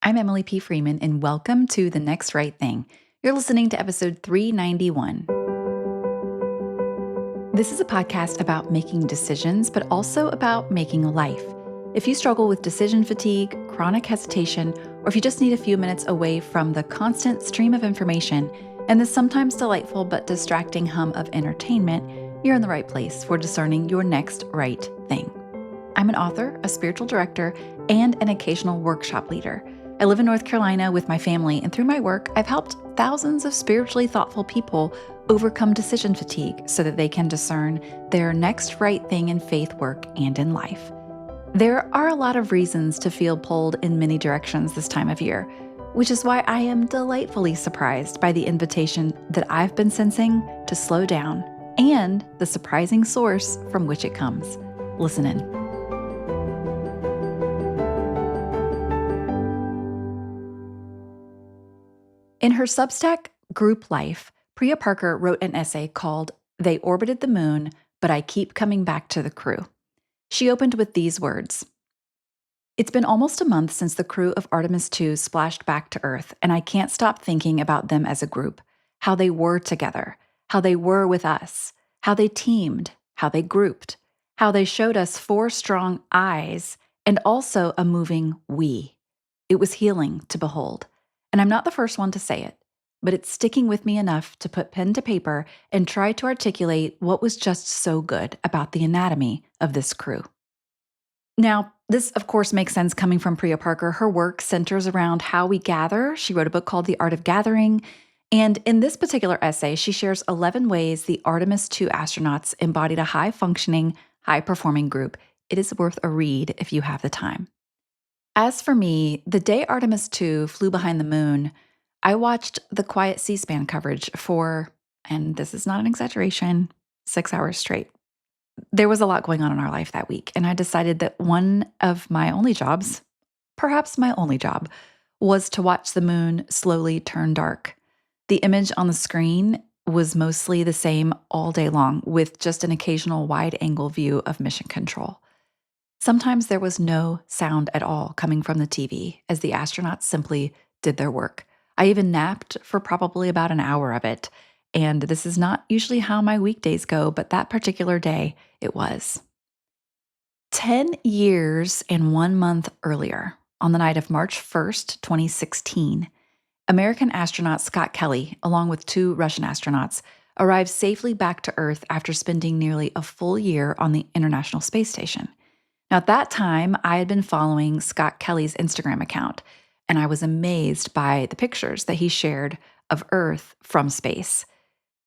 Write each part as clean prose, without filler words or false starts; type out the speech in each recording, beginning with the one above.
I'm Emily P. Freeman, and welcome to The Next Right Thing. You're listening to episode 391. This is a podcast about making decisions, but also about making a life. If you struggle with decision fatigue, chronic hesitation, or if you just need a few minutes away from the constant stream of information and the sometimes delightful but distracting hum of entertainment, you're in the right place for discerning your next right thing. I'm an author, a spiritual director, and an occasional workshop leader. I live in North Carolina with my family, and through my work, I've helped thousands of spiritually thoughtful people overcome decision fatigue so that they can discern their next right thing in faith work and in life. There are a lot of reasons to feel pulled in many directions this time of year, which is why I am delightfully surprised by the invitation that I've been sensing to slow down and the surprising source from which it comes. Listen in. In her Substack, Group Life, Priya Parker wrote an essay called They Orbited the Moon, but I Keep Coming Back to the Crew. She opened with these words. It's been almost a month since the crew of Artemis 2 splashed back to Earth, and I can't stop thinking about them as a group, how they were together, how they were with us, how they teamed, how they grouped, how they showed us four strong eyes and also a moving we. It was healing to behold. And I'm not the first one to say it, but it's sticking with me enough to put pen to paper and try to articulate what was just so good about the anatomy of this crew. Now, this of course makes sense coming from Priya Parker. Her work centers around how we gather. She wrote a book called The Art of Gathering. And in this particular essay, she shares 11 ways the Artemis 2 astronauts embodied a high-functioning, high-performing group. It is worth a read if you have the time. As for me, the day Artemis 2 flew behind the moon, I watched the quiet C-SPAN coverage for, and this is not an exaggeration, 6 hours straight. There was a lot going on in our life that week, and I decided that one of my only jobs, perhaps my only job, was to watch the moon slowly turn dark. The image on the screen was mostly the same all day long, with just an occasional wide-angle view of mission control. Sometimes there was no sound at all coming from the TV as the astronauts simply did their work. I even napped for probably about an hour of it. And this is not usually how my weekdays go, but that particular day, it was. 10 years and 1 month earlier, on the night of March 1st, 2016, American astronaut Scott Kelly, along with 2 Russian astronauts, arrived safely back to Earth after spending nearly a full year on the International Space Station. Now, at that time, I had been following Scott Kelly's Instagram account, and I was amazed by the pictures that he shared of Earth from space.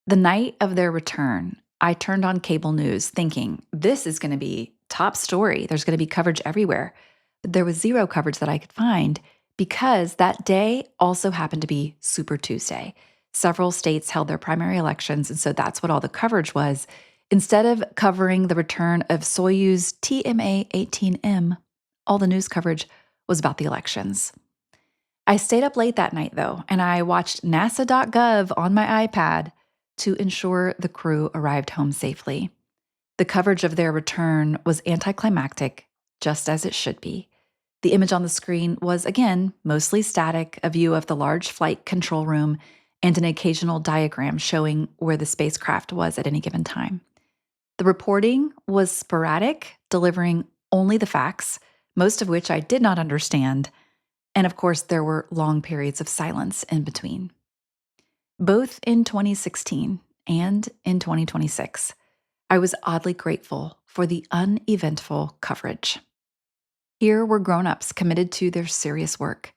The night of their return, I turned on cable news thinking, this is going to be top story. There's going to be coverage everywhere. But there was zero coverage that I could find because that day also happened to be Super Tuesday. Several states held their primary elections, and so that's what all the coverage was. Instead of covering the return of Soyuz TMA-18M, all the news coverage was about the elections. I stayed up late that night, though, and I watched NASA.gov on my iPad to ensure the crew arrived home safely. The coverage of their return was anticlimactic, just as it should be. The image on the screen was, again, mostly static, a view of the large flight control room and an occasional diagram showing where the spacecraft was at any given time. The reporting was sporadic, delivering only the facts, most of which I did not understand, and of course there were long periods of silence in between. Both in 2016 and in 2026, I was oddly grateful for the uneventful coverage. Here were grown-ups committed to their serious work.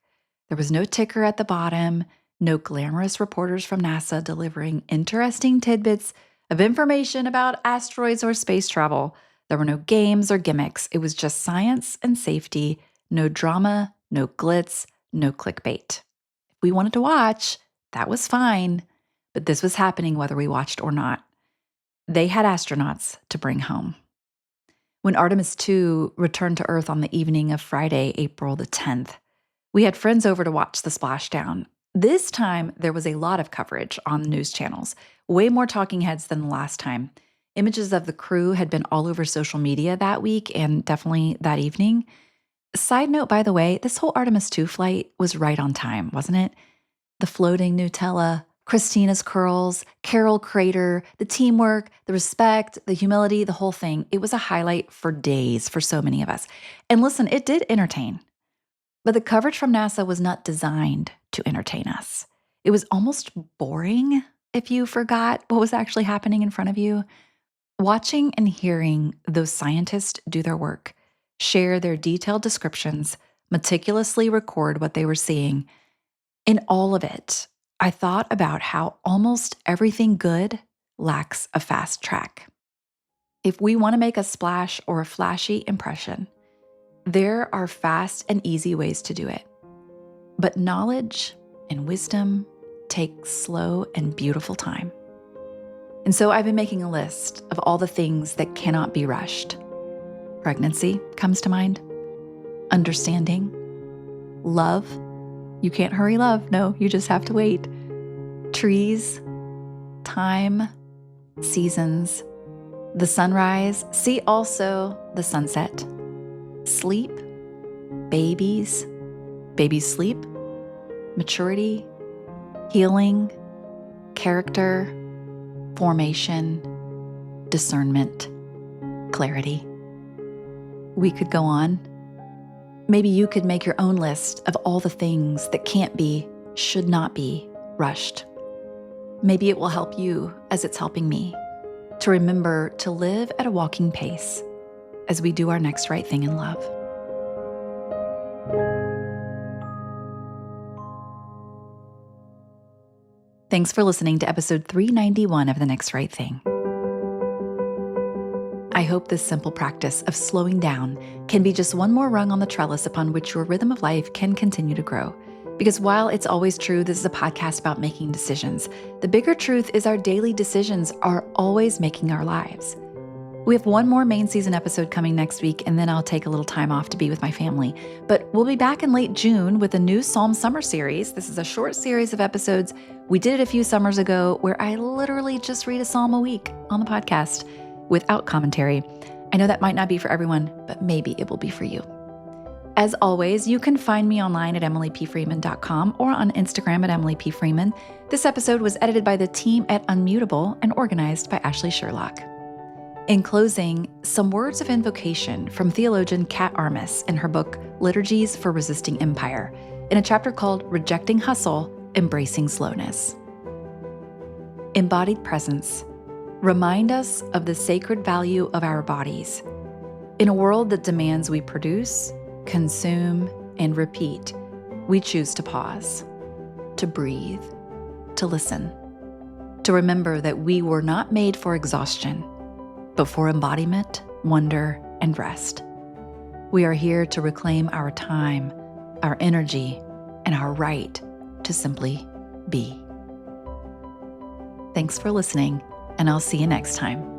There was no ticker at the bottom, no glamorous reporters from NASA delivering interesting tidbits of information about asteroids or space travel. There were no games or gimmicks. It was just science and safety, no drama, no glitz, no clickbait. If we wanted to watch, that was fine, but this was happening whether we watched or not. They had astronauts to bring home. When Artemis 2 returned to Earth on the evening of Friday, April the 10th, we had friends over to watch the splashdown. This time, there was a lot of coverage on the news channels, way more talking heads than the last time. Images of the crew had been all over social media that week and definitely that evening. Side note, by the way, this whole Artemis 2 flight was right on time, wasn't it? The floating Nutella, Christina's curls, Carol Crater, the teamwork, the respect, the humility, the whole thing. It was a highlight for days for so many of us. And listen, it did entertain. But the coverage from NASA was not designed to entertain us. It was almost boring if you forgot what was actually happening in front of you. Watching and hearing those scientists do their work, share their detailed descriptions, meticulously record what they were seeing, in all of it, I thought about how almost everything good lacks a fast track. If we want to make a splash or a flashy impression, there are fast and easy ways to do it. But knowledge and wisdom take slow and beautiful time. And so I've been making a list of all the things that cannot be rushed. Pregnancy comes to mind. Understanding. Love. You can't hurry love. No, you just have to wait. Trees. Time. Seasons. The sunrise. See also the sunset. Sleep. Babies. Babies sleep. Maturity. Healing. Character. Formation. Discernment. Clarity. We could go on. Maybe you could make your own list of all the things that can't be, should not be, rushed. Maybe it will help you, as it's helping me, to remember to live at a walking pace as we do our next right thing in love. Thanks for listening to episode 391 of The Next Right Thing. I hope this simple practice of slowing down can be just one more rung on the trellis upon which your rhythm of life can continue to grow. Because while it's always true this is a podcast about making decisions, the bigger truth is our daily decisions are always making our lives. We have one more main season episode coming next week, and then I'll take a little time off to be with my family. But we'll be back in late June with a new Psalm Summer series. This is a short series of episodes. We did it a few summers ago where I literally just read a psalm a week on the podcast without commentary. I know that might not be for everyone, but maybe it will be for you. As always, you can find me online at emilypfreeman.com or on Instagram at emilypfreeman. This episode was edited by the team at Unmutable and organized by Ashley Sherlock. In closing, some words of invocation from theologian Kat Armas in her book, Liturgies for Resisting Empire, in a chapter called Rejecting Hustle, Embracing Slowness. Embodied presence. Remind us of the sacred value of our bodies. In a world that demands we produce, consume, and repeat, we choose to pause, to breathe, to listen, to remember that we were not made for exhaustion, but for embodiment, wonder, and rest. We are here to reclaim our time, our energy, and our right to simply be. Thanks for listening, and I'll see you next time.